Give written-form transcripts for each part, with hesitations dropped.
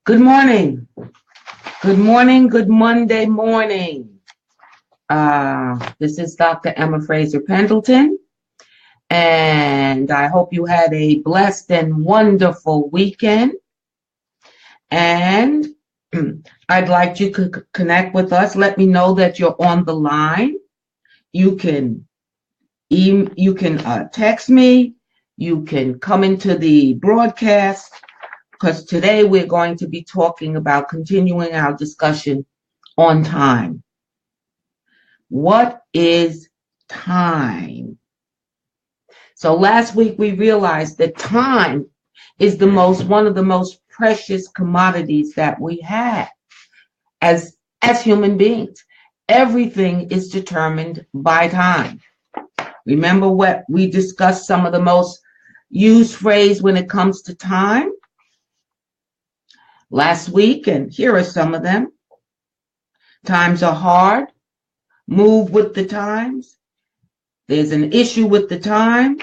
Good morning. Good morning. Good Monday morning. This is Dr. Emma Fraser Pendleton, and I hope you had a blessed and wonderful weekend. And I'd like you to connect with us. Let me know that you're on the line. You can text me. You can come into the broadcast, because today we're going to be talking about continuing our discussion on time. What is time? So last week we realized that time is one of the most precious commodities that we have as human beings. Everything is determined by time. Remember what we discussed, some of the most used phrase when it comes to time last week, and here are some of them. Times are hard. Move with the times. There's an issue with the time.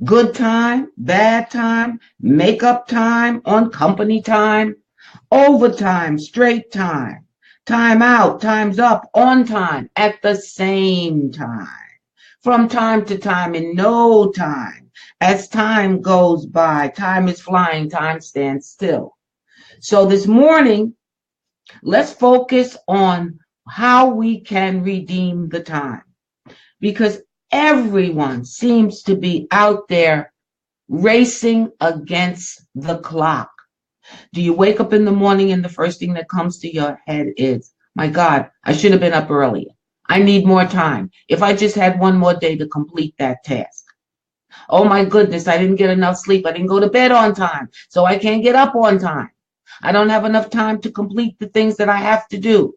Good time, bad time, make up time, on company time, overtime, straight time, time out, time's up, on time, at the same time, from time to time, in no time. As time goes by, time is flying, time stands still. So this morning, let's focus on how we can redeem the time, because everyone seems to be out there racing against the clock. Do you wake up in the morning and the first thing that comes to your head is, my God, I should have been up earlier. I need more time. If I just had one more day to complete that task. Oh my goodness, I didn't get enough sleep. I didn't go to bed on time, so I can't get up on time. I don't have enough time to complete the things that I have to do.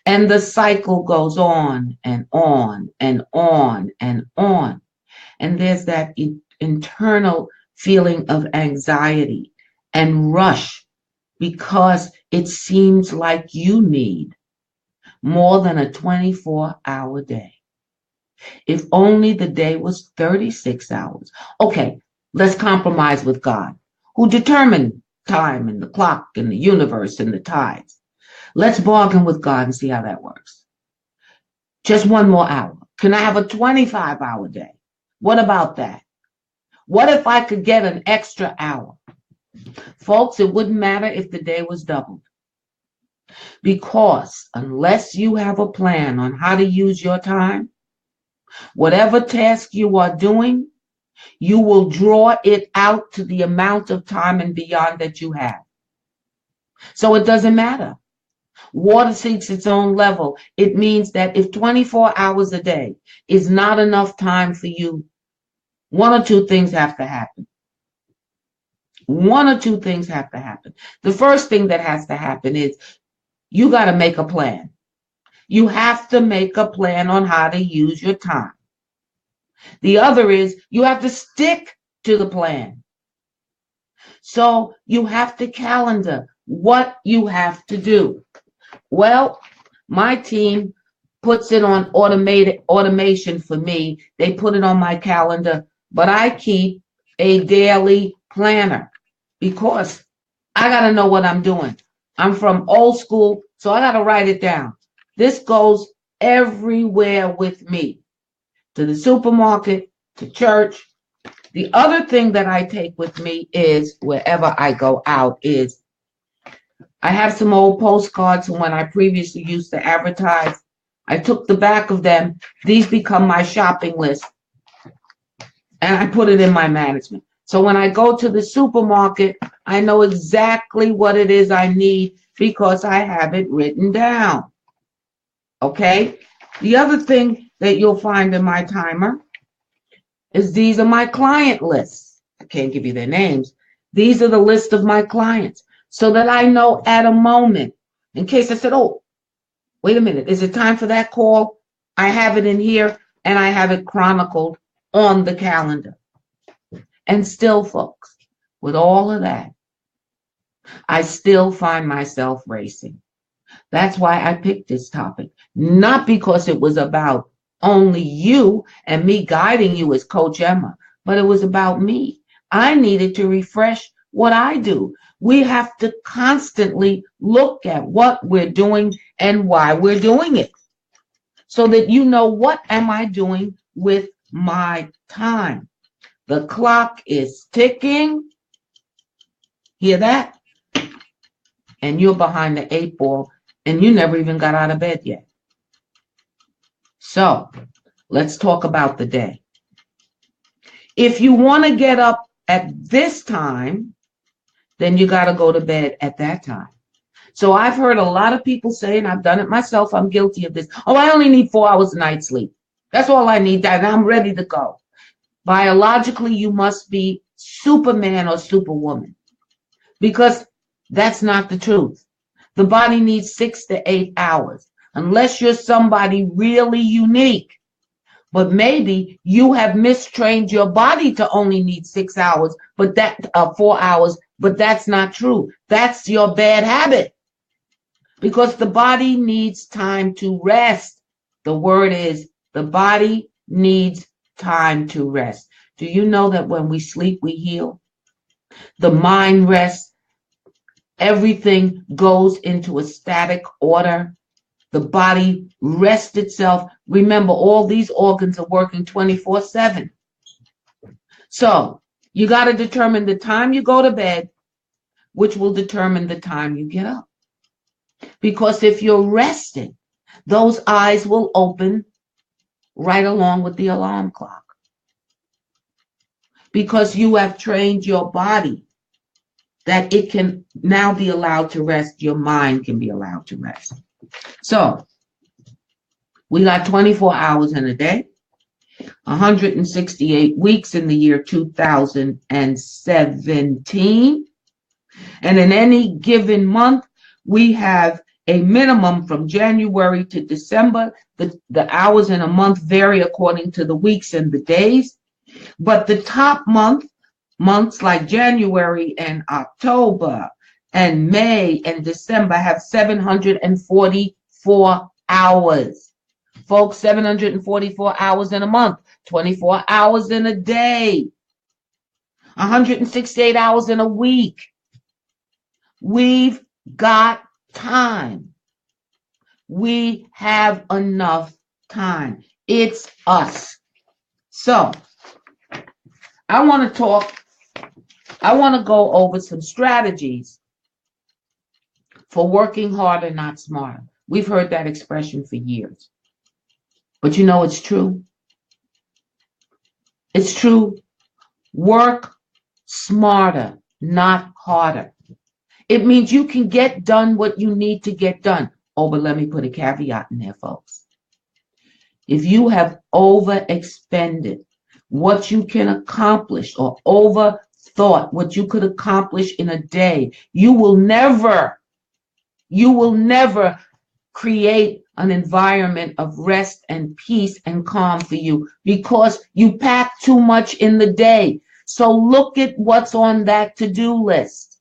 And the cycle goes on and on and on and on. And there's that internal feeling of anxiety and rush, because it seems like you need more than a 24-hour day. If only the day was 36 hours. Okay, let's compromise with God, who determined time and the clock and the universe and the tides. Let's bargain with God and see how that works. Just one more hour. Can I have a 25-hour day? What about that? What if I could get an extra hour? Folks, it wouldn't matter if the day was doubled. Because unless you have a plan on how to use your time, whatever task you are doing, you will draw it out to the amount of time and beyond that you have. So it doesn't matter. Water seeks its own level. It means that if 24 hours a day is not enough time for you, one or two things have to happen. One or two things have to happen. The first thing that has to happen is you got to make a plan. You have to make a plan on how to use your time. The other is you have to stick to the plan. So you have to calendar what you have to do. Well, my team puts it on automation for me. They put it on my calendar, but I keep a daily planner because I got to know what I'm doing. I'm from old school, so I got to write it down. This goes everywhere with me, to the supermarket, to church. The other thing that I take with me is wherever I go out is I have some old postcards from when I previously used to advertise. I took the back of them. These become my shopping list. And I put it in my management. So when I go to the supermarket, I know exactly what it is I need because I have it written down. Okay? The other thing that you'll find in my timer is these are my client lists. I can't give you their names. These are the list of my clients so that I know at a moment, in case I said, oh, wait a minute, is it time for that call? I have it in here and I have it chronicled on the calendar. And still, folks, with all of that, I still find myself racing. That's why I picked this topic, not because it was about only you and me guiding you as Coach Emma, but it was about me. I needed to refresh what I do. We have to constantly look at what we're doing and why we're doing it, so that you know, what am I doing with my time? The clock is ticking. Hear that? And you're behind the 8 ball, and you never even got out of bed yet. So let's talk about the day. If you want to get up at this time, then you got to go to bed at that time. So I've heard a lot of people say, and I've done it myself, I'm guilty of this. Oh, I only need 4 hours of night sleep. That's all I need, and I'm ready to go. Biologically, you must be Superman or Superwoman, because that's not the truth. The body needs 6 to 8 hours, unless you're somebody really unique. But maybe you have mistrained your body to only need 6 hours, but 4 hours, but that's not true. That's your bad habit, because the body needs time to rest. The word is, the body needs time to rest. Do you know that when we sleep, we heal? The mind rests. Everything goes into a static order. The body rests itself. Remember, all these organs are working 24/7. So you got to determine the time you go to bed, which will determine the time you get up. Because if you're rested, those eyes will open right along with the alarm clock. Because you have trained your body that it can now be allowed to rest, your mind can be allowed to rest. So we got 24 hours in a day, 168 weeks in the year 2017. And in any given month, we have a minimum from January to December. The hours in a month vary according to the weeks and the days. But the top months like January and October and May and December have 744 hours. Folks, 744 hours in a month, 24 hours in a day, 168 hours in a week. We've got time. We have enough time. It's us. So I want to go over some strategies for working harder, not smarter. We've heard that expression for years. But you know, it's true. It's true. Work smarter, not harder. It means you can get done what you need to get done. Oh, but let me put a caveat in there, folks. If you have overexpended what you can accomplish or overthought what you could accomplish in a day, you will never create an environment of rest and peace and calm for you, because you pack too much in the day. So look at what's on that to-do list.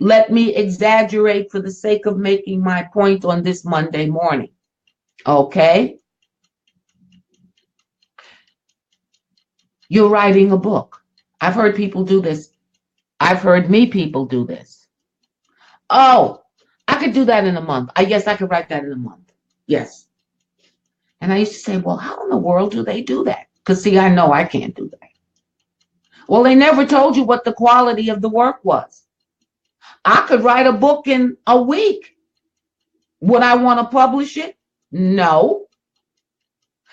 Let me exaggerate for the sake of making my point on this Monday morning. Okay? You're writing a book. I've heard people do this. I've heard people do this. Oh, I could do that in a month. Yes, I could write that in a month. Yes. And I used to say, well, how in the world do they do that? Because, see, I know I can't do that. Well, they never told you what the quality of the work was. I could write a book in a week. Would I want to publish it? No.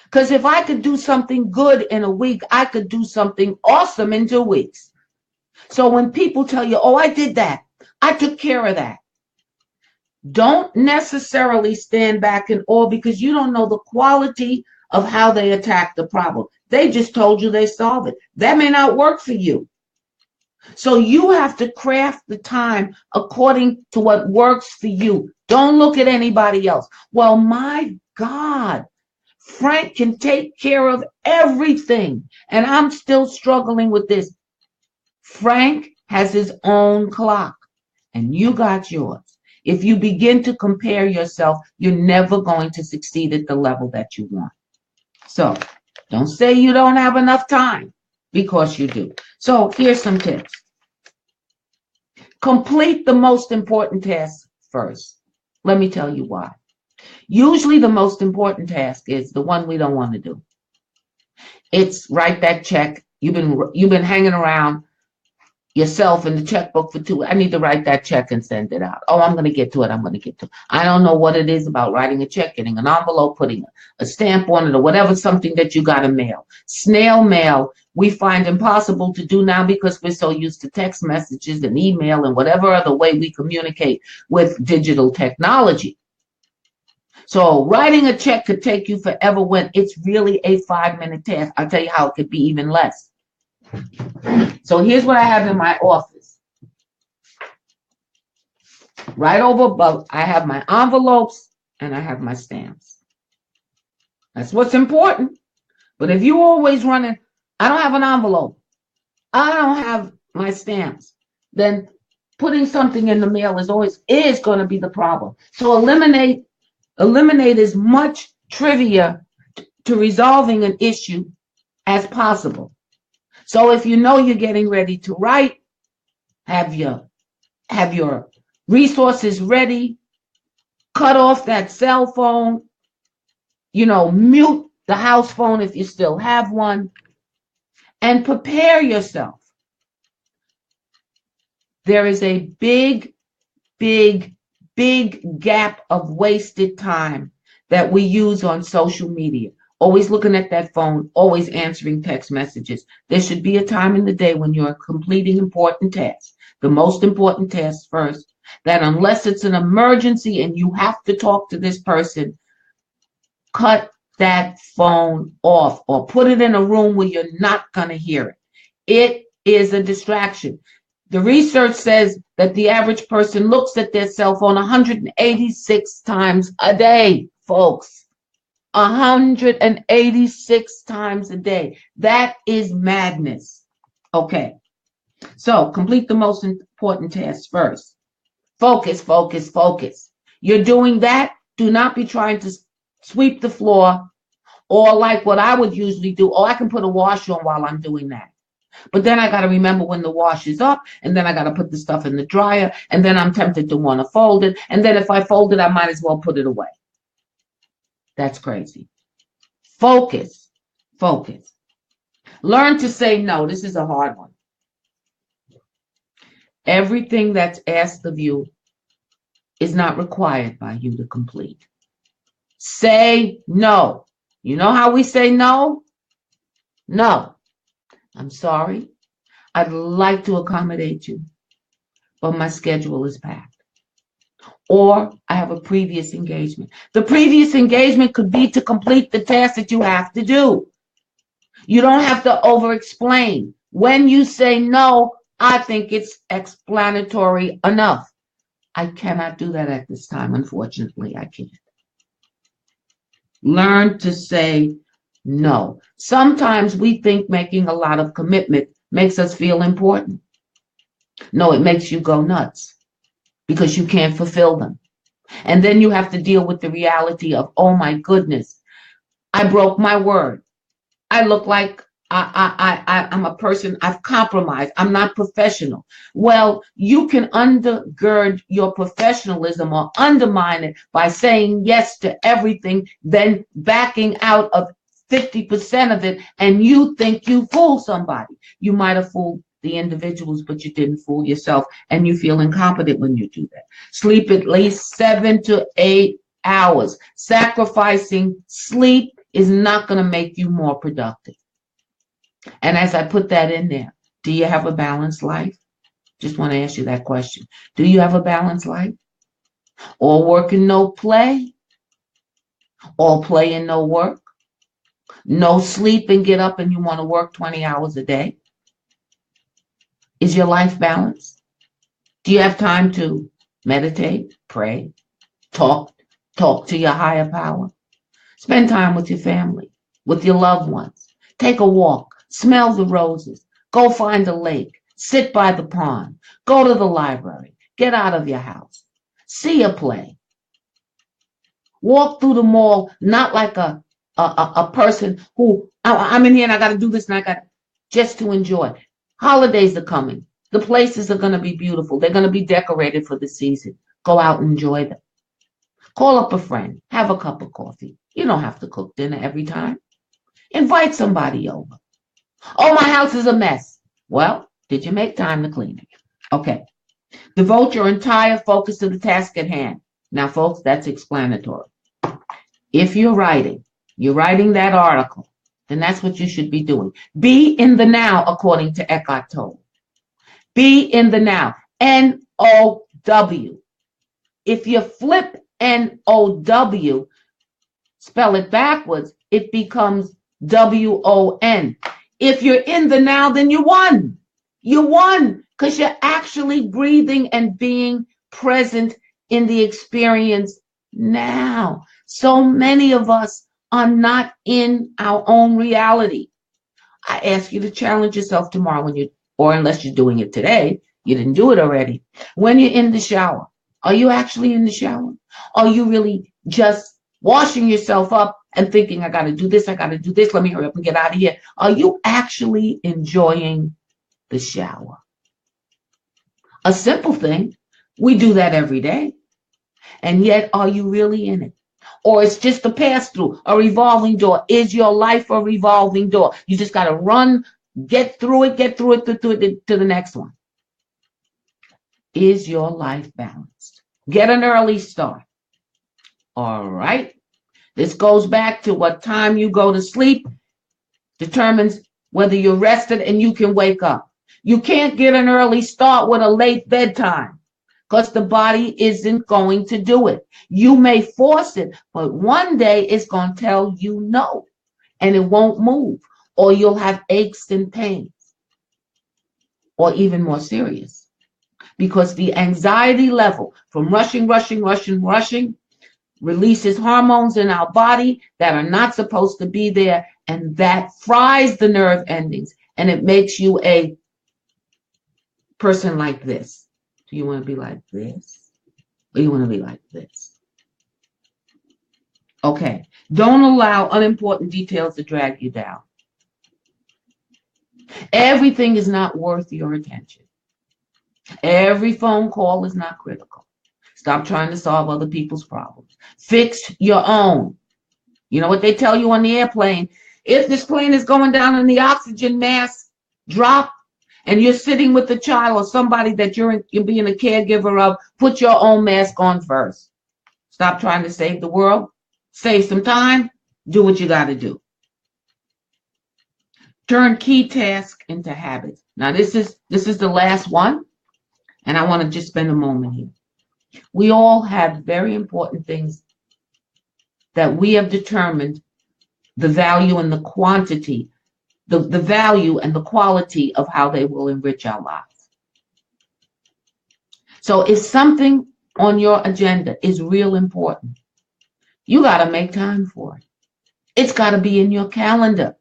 Because if I could do something good in a week, I could do something awesome in 2 weeks. So when people tell you, oh, I did that, I took care of that, don't necessarily stand back in awe, because you don't know the quality of how they attack the problem. They just told you they solve it. That may not work for you. So you have to craft the time according to what works for you. Don't look at anybody else. Well, my God, Frank can take care of everything, and I'm still struggling with this. Frank has his own clock, and you got yours. If you begin to compare yourself, you're never going to succeed at the level that you want. So don't say you don't have enough time, because you do. So here's some tips. Complete the most important tasks first. Let me tell you why. Usually the most important task is the one we don't want to do. It's write that check. You've been hanging around yourself in the checkbook for 2. I need to write that check and send it out. Oh, I'm going to get to it. I'm going to get to it. I don't know what it is about writing a check, getting an envelope, putting a stamp on it, or whatever, something that you got to mail. Snail mail, we find impossible to do now because we're so used to text messages and email and whatever other way we communicate with digital technology. So writing a check could take you forever when it's really a 5-minute task. I'll tell you how it could be even less. So here's what I have in my office. Right over above, I have my envelopes and I have my stamps. That's what's important. But if you're always running, I don't have an envelope, I don't have my stamps, then putting something in the mail is going to be the problem. So eliminate as much trivia to resolving an issue as possible. So if you know you're getting ready to write, have your resources ready, cut off that cell phone, mute the house phone if you still have one, and prepare yourself. There is a big, big, big gap of wasted time that we use on social media. Always looking at that phone, always answering text messages. There should be a time in the day when you're completing important tasks, the most important tasks first, that unless it's an emergency and you have to talk to this person, cut that phone off or put it in a room where you're not going to hear it. It is a distraction. The research says that the average person looks at their cell phone 186 times a day, folks. 186 times a day. That is madness. Okay. So complete the most important tasks first. Focus, focus, focus. You're doing that. Do not be trying to sweep the floor or like what I would usually do. Oh, I can put a wash on while I'm doing that. But then I got to remember when the wash is up, and then I got to put the stuff in the dryer, and then I'm tempted to want to fold it. And then if I fold it, I might as well put it away. That's crazy. Focus, focus. Learn to say no. This is a hard one. Everything that's asked of you is not required by you to complete. Say no. You know how we say no? No. I'm sorry. I'd like to accommodate you, but my schedule is packed. Or I have a previous engagement. The previous engagement could be to complete the task that you have to do. You don't have to over-explain. When you say no, I think it's explanatory enough. I cannot do that at this time, unfortunately. I can't. Learn to say no. Sometimes we think making a lot of commitment makes us feel important. No, it makes you go nuts because you can't fulfill them. And then you have to deal with the reality of, oh my goodness, I broke my word. I look like I'm a person, I've compromised. I'm not professional. Well, you can undergird your professionalism or undermine it by saying yes to everything, then backing out of 50% of it, and you think you fooled somebody. You might have fooled the individuals, but you didn't fool yourself, and you feel incompetent when you do that. Sleep at least 7 to 8 hours. Sacrificing sleep is not going to make you more productive. And as I put that in there, do you have a balanced life? Just want to ask you that question. Do you have a balanced life? Or work and no play? Or play and no work? No sleep and get up and you want to work 20 hours a day? Is your life balanced? Do you have time to meditate, pray, talk to your higher power? Spend time with your family, with your loved ones. Take a walk, smell the roses, go find a lake, sit by the pond, go to the library, get out of your house, see a play. Walk through the mall, not like a person who, I'm in here and I got to do this and I got just to enjoy. Holidays are coming. The places are going to be beautiful. They're going to be decorated for the season. Go out and enjoy them. Call up a friend. Have a cup of coffee. You don't have to cook dinner every time. Invite somebody over. Oh, my house is a mess. Well, did you make time to clean it? Okay. Devote your entire focus to the task at hand. Now, folks, that's explanatory. If you're writing that article, then that's what you should be doing. Be in the now, according to Eckhart Tolle. Be in the now. N-O-W. If you flip N-O-W, spell it backwards, it becomes W-O-N. If you're in the now, then you won. You won because you're actually breathing and being present in the experience now. So many of us are not in our own reality. I ask you to challenge yourself tomorrow when you, or unless you're doing it today, you didn't do it already. When you're in the shower, are you actually in the shower? Are you really just washing yourself up and thinking, I got to do this, let me hurry up and get out of here? Are you actually enjoying the shower? A simple thing. We do that every day. And yet, are you really in it? Or it's just a pass-through, a revolving door. Is your life a revolving door? You just got to run, get through it to the next one. Is your life balanced? Get an early start. All right. This goes back to what time you go to sleep determines whether you're rested and you can wake up. You can't get an early start with a late bedtime because the body isn't going to do it. You may force it, but one day it's going to tell you no, and it won't move, or you'll have aches and pains, or even more serious, because the anxiety level from rushing releases hormones in our body that are not supposed to be there, and that fries the nerve endings, and it makes you a person like this. Do you want to be like this? Or you want to be like this? Okay. Don't allow unimportant details to drag you down. Everything is not worth your attention. Every phone call is not critical. Stop trying to solve other people's problems. Fix your own. You know what they tell you on the airplane? If this plane is going down and the oxygen mask drop, and you're sitting with a child or somebody that you're being a caregiver of, put your own mask on first. Stop trying to save the world. Save some time. Do what you got to do. Turn key tasks into habits. Now, this is the last one, and I want to just spend a moment here. We all have very important things that we have determined the value and the quantity, the value and the quality of how they will enrich our lives. So if something on your agenda is real important, you got to make time for it. It's got to be in your calendar.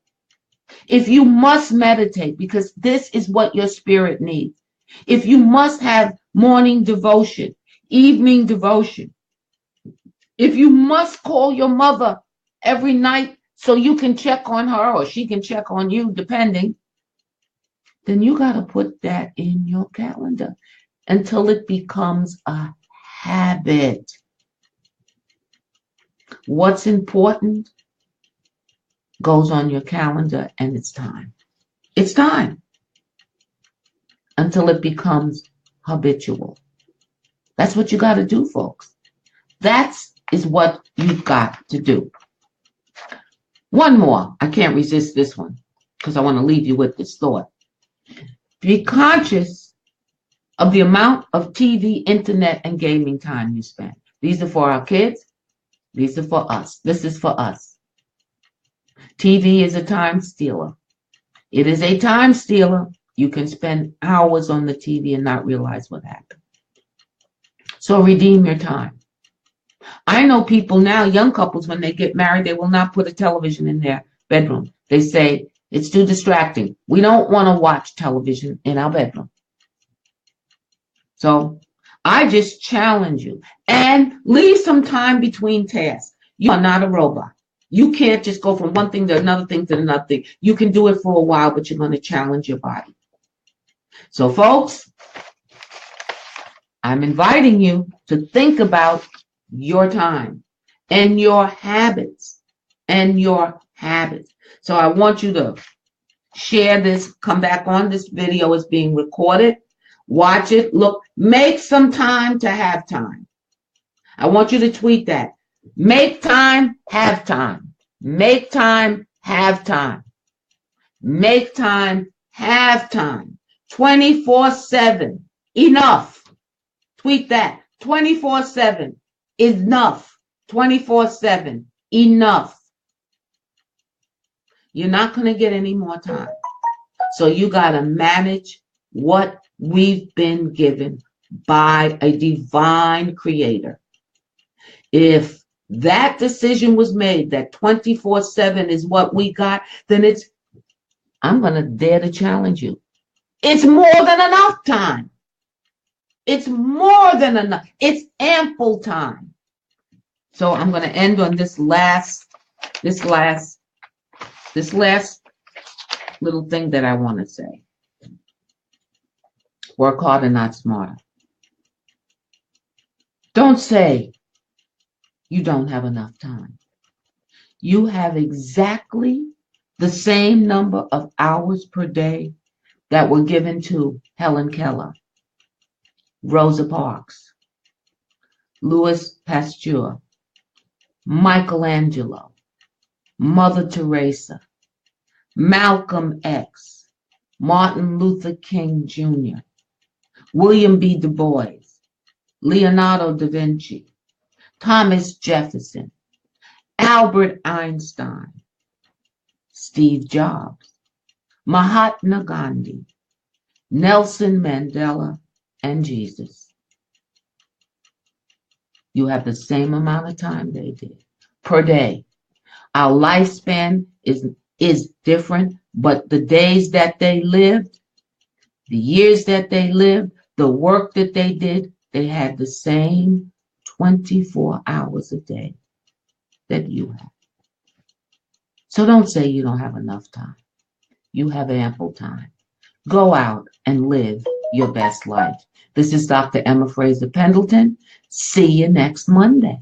If you must meditate, because this is what your spirit needs. If you must have morning devotion, evening devotion, if you must call your mother every night so you can check on her or she can check on you, depending, then you got to put that in your calendar until it becomes a habit. What's important goes on your calendar, and it's time. It's time until it becomes habitual. That's what you got to do, folks. That is what you've got to do. One more. I can't resist this one because I want to leave you with this thought. Be conscious of the amount of TV, internet, and gaming time you spend. These are for our kids. These are for us. This is for us. TV is a time stealer. It is a time stealer. You can spend hours on the TV and not realize what happened. So redeem your time. I know people now, young couples, when they get married, they will not put a television in their bedroom. They say it's too distracting. We don't want to watch television in our bedroom. So I just challenge you, and leave some time between tasks. You are not a robot. You can't just go from one thing to another thing to another thing. You can do it for a while, but you're going to challenge your body. So folks, I'm inviting you to think about your time and your habits So I want you to share this, come back on. This video is being recorded. Watch it, look, make some time to have time. I want you to tweet that. Make time, have time. Make time, have time. Make time, have time. 24/7. Enough. Tweet that. 24/7. Enough. 24/7. Enough. You're not going to get any more time. So you got to manage what we've been given by a divine creator. If that decision was made that 24/7 is what we got, then I'm going to dare to challenge you. It's more than enough time. It's more than enough. It's ample time. So I'm going to end on this last little thing that I want to say. Work harder, not smarter. Don't say you don't have enough time. You have exactly the same number of hours per day that were given to Helen Keller, Rosa Parks, Louis Pasteur, Michelangelo, Mother Teresa, Malcolm X, Martin Luther King Jr., William B. Du Bois, Leonardo da Vinci, Thomas Jefferson, Albert Einstein, Steve Jobs, Mahatma Gandhi, Nelson Mandela, and Jesus. You have the same amount of time they did per day. Our lifespan is different, but the days that they lived, the years that they lived, the work that they did, they had the same 24 hours a day that you have. So don't say you don't have enough time. You have ample time. Go out and live your best life. This is Dr. Emma Fraser Pendleton. See you next Monday.